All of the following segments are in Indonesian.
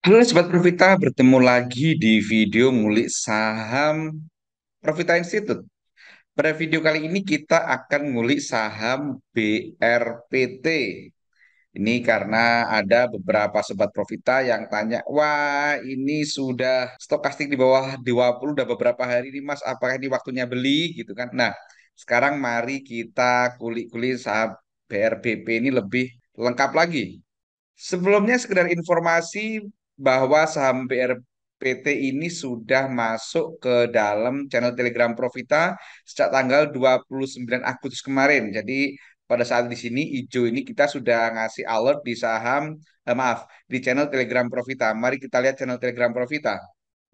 Halo Sobat Profita, bertemu lagi di video ngulik saham Profita Institute. Pada video kali ini kita akan ngulik saham BRPT. Ini karena ada beberapa Sobat Profita yang tanya, wah ini sudah stokastik di bawah 20 udah beberapa hari ini Mas, apakah ini waktunya beli gitu kan? Nah, sekarang mari kita kulik-kulik saham BRPP ini lebih lengkap lagi. Sebelumnya sekedar informasi bahwa saham BRPT ini sudah masuk ke dalam channel Telegram Profita sejak tanggal 29 Agustus kemarin. Jadi pada saat di sini hijau ini kita sudah ngasih alert di saham, maaf, di channel Telegram Profita. Mari kita lihat channel Telegram Profita.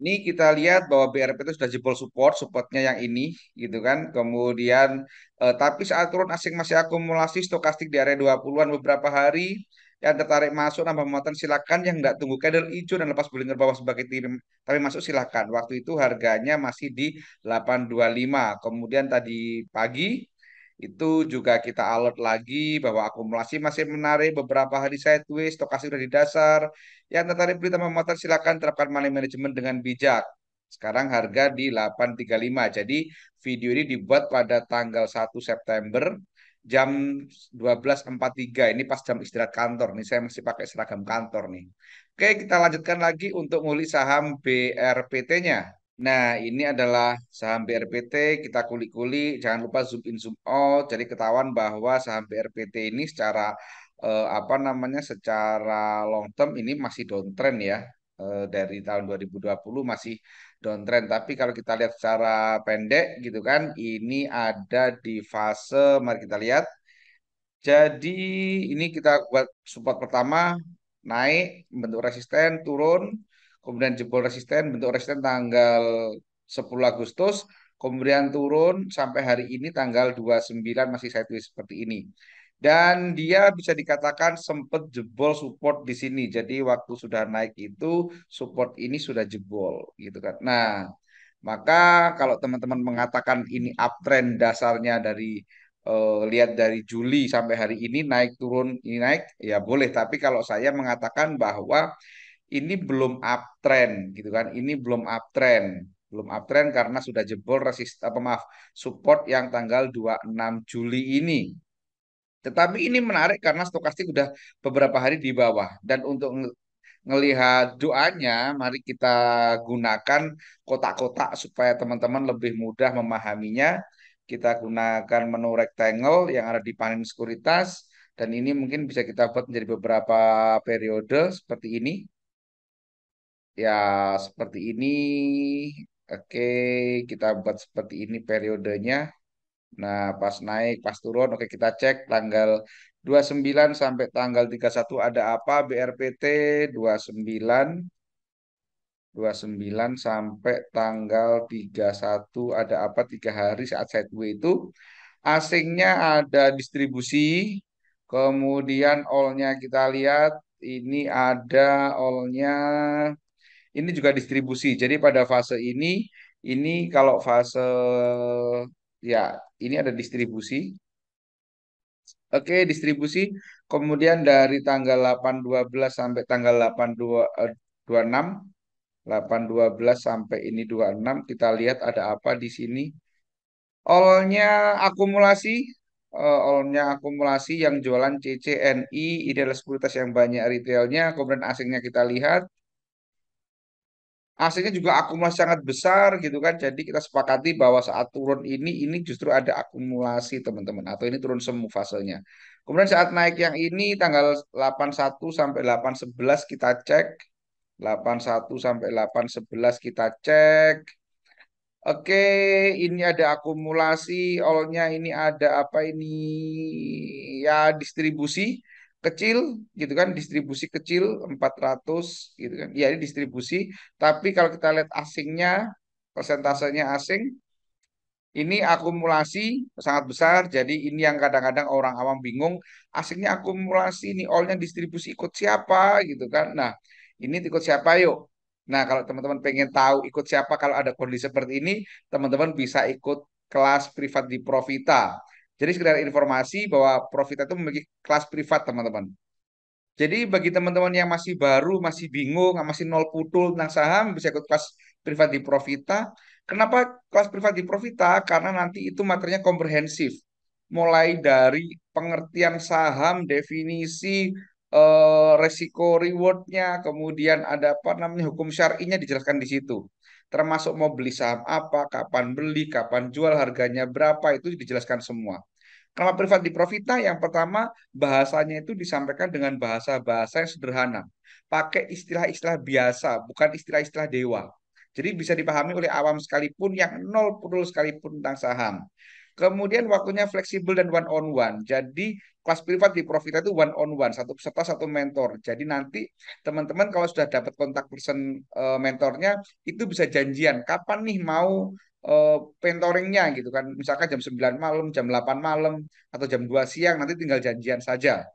Ini kita lihat bahwa BRPT sudah jebol supportnya yang ini, gitu kan. Kemudian, tapi saat turun asing masih akumulasi stokastik di area 20-an beberapa hari. Yang tertarik masuk nambah muatan silakan, yang nggak tunggu candle hijau dan lepas beli ke bawah sebagai tim tapi masuk silakan. Waktu itu harganya masih di 825. Kemudian tadi pagi itu juga kita alert lagi bahwa akumulasi masih menarik beberapa hari sideways, stokastik sudah di dasar. Yang tertarik beli tambah muatan silakan, terapkan money management dengan bijak. Sekarang harga di 835. Jadi video ini dibuat pada tanggal 1 September jam 12.43. Ini pas jam istirahat kantor nih. Saya masih pakai seragam kantor nih. Oke, kita lanjutkan lagi untuk ngulik saham BRPT-nya. Nah, ini adalah saham BRPT. Kita kulik-kulik. Jangan lupa zoom in, zoom out. Jadi ketahuan bahwa saham BRPT ini secara apa namanya, secara long term ini masih downtrend ya. Dari tahun 2020 masih downtrend. Tapi kalau kita lihat secara pendek gitu kan, ini ada di fase, mari kita lihat. Jadi ini kita buat support pertama, naik bentuk resisten, turun, kemudian jebol resisten, bentuk resisten tanggal 10 Agustus, kemudian turun sampai hari ini tanggal 29 masih sideways seperti ini. Dan dia bisa dikatakan sempat jebol support di sini. Jadi waktu sudah naik itu support ini sudah jebol gitu kan. Nah, maka kalau teman-teman mengatakan ini uptrend dasarnya dari lihat dari Juli sampai hari ini naik turun ini naik ya boleh, tapi kalau saya mengatakan bahwa ini belum uptrend gitu kan, ini belum uptrend karena sudah jebol apa maaf, support yang tanggal 26 Juli ini. Tetapi ini menarik karena stokastik udah beberapa hari di bawah, dan untuk ngelihat doanya, mari kita gunakan kotak-kotak supaya teman-teman lebih mudah memahaminya. Kita gunakan menu rectangle yang ada di panel sekuritas, dan ini mungkin bisa kita buat menjadi beberapa periode seperti ini. Ya, seperti ini. Oke, kita buat seperti ini periodenya. Nah, pas naik, pas turun, oke kita cek tanggal 29 sampai tanggal 31 ada apa BRPT 29 29 sampai tanggal 31 ada apa 3 hari saat sideway itu. Asingnya ada distribusi, kemudian all-nya kita lihat ini ada all-nya, ini juga distribusi. Jadi pada fase ini kalau fase ya ini ada distribusi. Oke, distribusi. Kemudian dari tanggal 8.12 sampai tanggal 8.26, 8.12 sampai ini 26, kita lihat ada apa di sini. All-nya akumulasi, all-nya akumulasi yang jualan CCNI, ini adalah sekuritas yang banyak retailnya. Kemudian asingnya kita lihat, asingnya juga akumulasi sangat besar gitu kan. Jadi kita sepakati bahwa saat turun ini justru ada akumulasi teman-teman, atau ini turun semu fasenya. Kemudian saat naik yang ini tanggal 81 sampai 8.11 kita cek. 81 sampai 8.11 kita cek. Oke, ini ada akumulasi, all-nya ini ada apa ini? Ya, distribusi kecil gitu kan, distribusi kecil 400 gitu kan. Ya, ini distribusi, tapi kalau kita lihat asingnya, persentasenya asing, ini akumulasi sangat besar. Jadi ini yang kadang-kadang orang awam bingung, asingnya akumulasi, ini all-nya distribusi ikut siapa gitu kan. Nah, ini ikut siapa yuk? Nah, kalau teman-teman pengen tahu ikut siapa kalau ada kondisi seperti ini, teman-teman bisa ikut kelas privat di Profita. Jadi sekedar informasi bahwa Profita itu memiliki kelas privat, teman-teman. Jadi bagi teman-teman yang masih baru, masih bingung, masih nol putul tentang saham, bisa ikut kelas privat di Profita. Kenapa kelas privat di Profita? Karena nanti itu materinya komprehensif. Mulai dari pengertian saham, definisi, resiko rewardnya, kemudian ada apa namanya hukum syar'inya dijelaskan di situ. Termasuk mau beli saham apa, kapan beli, kapan jual, harganya berapa, itu dijelaskan semua. Kalau privat di Profita, yang pertama bahasanya itu disampaikan dengan bahasa-bahasa yang sederhana. Pakai istilah-istilah biasa, bukan istilah-istilah dewa. Jadi bisa dipahami oleh awam sekalipun yang nol pudul sekalipun tentang saham. Kemudian waktunya fleksibel dan one on one. Jadi kelas privat di Profita itu one on one, satu peserta satu mentor. Jadi nanti teman-teman kalau sudah dapat kontak person mentornya itu bisa janjian kapan nih mau mentoringnya gitu kan. Misalkan jam 9 malam, jam 8 malam, atau jam 2 siang, nanti tinggal janjian saja.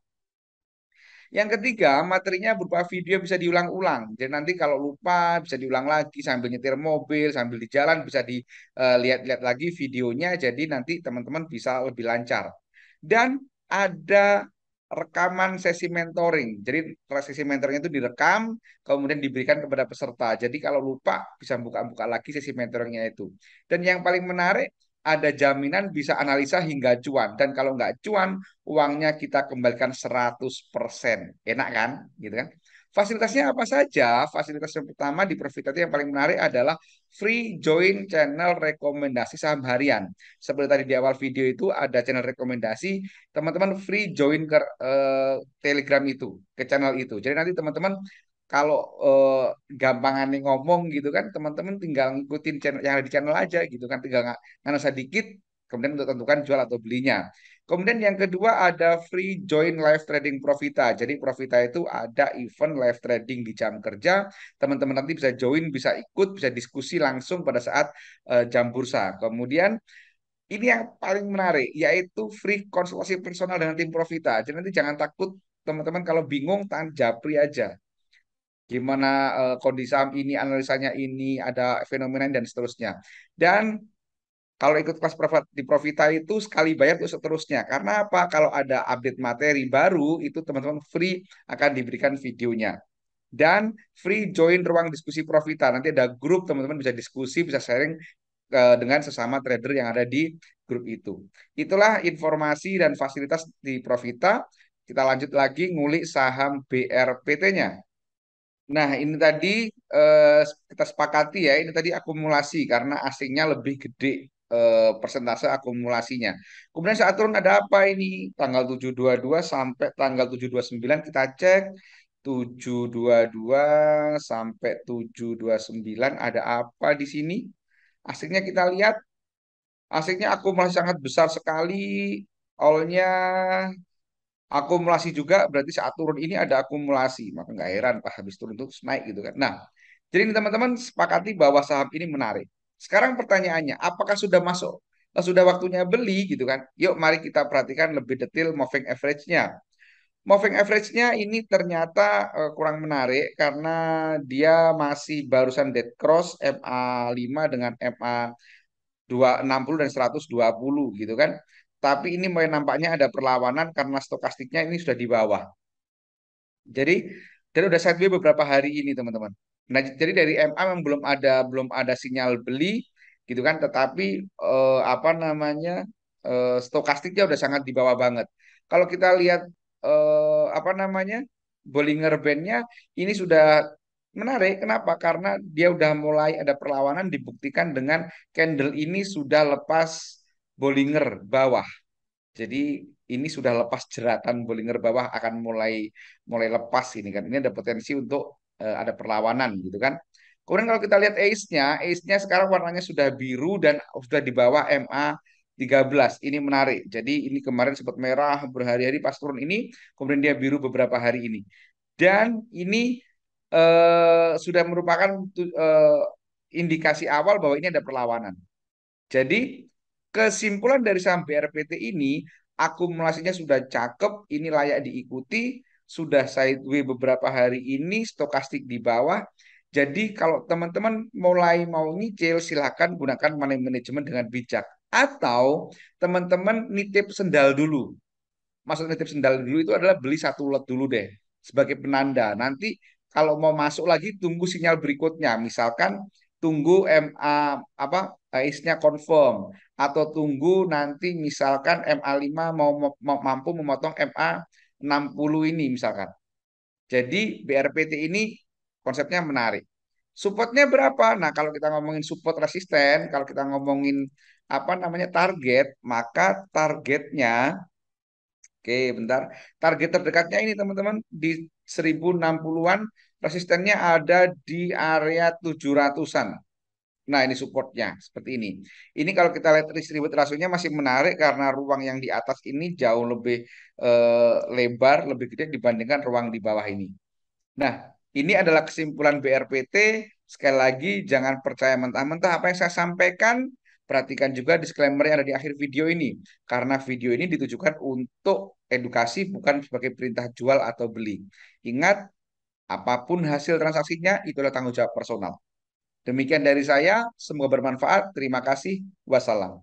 Yang ketiga, materinya berupa video bisa diulang-ulang. Jadi nanti kalau lupa bisa diulang lagi sambil nyetir mobil, sambil di jalan bisa dilihat-lihat lagi videonya. Jadi nanti teman-teman bisa lebih lancar. Dan ada rekaman sesi mentoring. Jadi sesi mentoring itu direkam, kemudian diberikan kepada peserta. Jadi kalau lupa bisa buka-buka lagi sesi mentoringnya itu. Dan yang paling menarik, ada jaminan bisa analisa hingga cuan. Dan kalau nggak cuan, uangnya kita kembalikan 100%. Enak kan? Gitu kan? Fasilitasnya apa saja? Fasilitas yang pertama di Profit yang paling menarik adalah free join channel rekomendasi saham harian. Seperti tadi di awal video itu ada channel rekomendasi, teman-teman free join ke Telegram itu, ke channel itu. Jadi nanti teman-teman kalau gampangan nih ngomong gitu kan, teman-teman tinggal ngikutin channel yang ada di channel aja gitu kan, tinggal nggak sedikit, kemudian untuk tentukan jual atau belinya. Kemudian yang kedua ada free join live trading Profita. Jadi Profita itu ada event live trading di jam kerja. Teman-teman nanti bisa join, bisa ikut, bisa diskusi langsung pada saat jam bursa. Kemudian ini yang paling menarik, yaitu free konsultasi personal dengan tim Profita. Jadi nanti jangan takut teman-teman kalau bingung, tanya Japri aja. Gimana kondisi saham ini, analisanya ini, ada fenomena dan seterusnya. Dan kalau ikut kelas di Profita itu sekali bayar terus seterusnya. Karena apa? Kalau ada update materi baru, itu teman-teman free akan diberikan videonya. Dan free join ruang diskusi Profita. Nanti ada grup, teman-teman bisa diskusi, bisa sharing dengan sesama trader yang ada di grup itu. Itulah informasi dan fasilitas di Profita. Kita lanjut lagi ngulik saham BRPT-nya. Nah, ini tadi kita sepakati ya, ini tadi akumulasi karena asingnya lebih gede persentase akumulasinya. Kemudian saat turun ada apa ini? Tanggal 722 sampai tanggal 729 kita cek 722 sampai 729 ada apa di sini? Asingnya kita lihat, asingnya akumulasi sangat besar sekali. All-nya akumulasi juga berarti saat turun ini ada akumulasi. Maka nggak heran Pak habis turun terus naik gitu kan. Nah, jadi ini teman-teman sepakati bahwa saham ini menarik. Sekarang pertanyaannya, apakah sudah masuk? Sudah waktunya beli gitu kan? Yuk mari kita perhatikan lebih detail moving average-nya. Moving average-nya ini ternyata kurang menarik karena dia masih barusan dead cross MA5 dengan MA 260 dan 120 gitu kan. Tapi ini mulai nampaknya ada perlawanan karena stokastiknya ini sudah di bawah. Jadi dan udah sideways beberapa hari ini teman-teman. Nah, jadi dari MA memang belum ada sinyal beli gitu kan, tetapi apa namanya stokastiknya udah sangat di bawah banget. Kalau kita lihat apa namanya Bollinger Band-nya ini sudah menarik. Kenapa? Karena dia udah mulai ada perlawanan dibuktikan dengan candle ini sudah lepas Bollinger bawah. Jadi ini sudah lepas jeratan Bollinger bawah akan mulai mulai lepas ini kan. Ini ada potensi untuk ada perlawanan gitu kan. Kemudian kalau kita lihat ace-nya sekarang warnanya sudah biru dan sudah di bawah MA 13. Ini menarik. Jadi ini kemarin sempat merah berhari-hari pas turun ini, kemudian dia biru beberapa hari ini. Dan ini sudah merupakan indikasi awal bahwa ini ada perlawanan. Jadi kesimpulan dari saham BRPT ini akumulasinya sudah cakep, ini layak diikuti, sudah sideways beberapa hari ini, stokastik di bawah. Jadi kalau teman-teman mulai mau nyicil, silahkan gunakan money management dengan bijak. Atau teman-teman nitip sendal dulu. Maksud nitip sendal dulu itu adalah beli satu lot dulu deh. sebagai penanda. Nanti kalau mau masuk lagi tunggu sinyal berikutnya. Misalkan tunggu MA apa ICE-nya confirm atau tunggu nanti misalkan MA5 mau mampu memotong MA60 ini misalkan. Jadi BRPT ini konsepnya menarik. Supportnya berapa? Nah, kalau kita ngomongin support resisten, kalau kita ngomongin apa namanya target, maka targetnya, oke, bentar, target terdekatnya ini teman-teman di 1060-an, resistennya ada di area 700-an. Nah, ini supportnya seperti ini. Ini kalau kita lihat distribute rasionya masih menarik karena ruang yang di atas ini jauh lebih lebar, lebih gede dibandingkan ruang di bawah ini. Nah, ini adalah kesimpulan BRPT. Sekali lagi, jangan percaya mentah-mentah apa yang saya sampaikan. Perhatikan juga disclaimer yang ada di akhir video ini. Karena video ini ditujukan untuk edukasi, bukan sebagai perintah jual atau beli. Ingat, apapun hasil transaksinya, itulah tanggung jawab personal. Demikian dari saya, semoga bermanfaat. Terima kasih. Wassalam.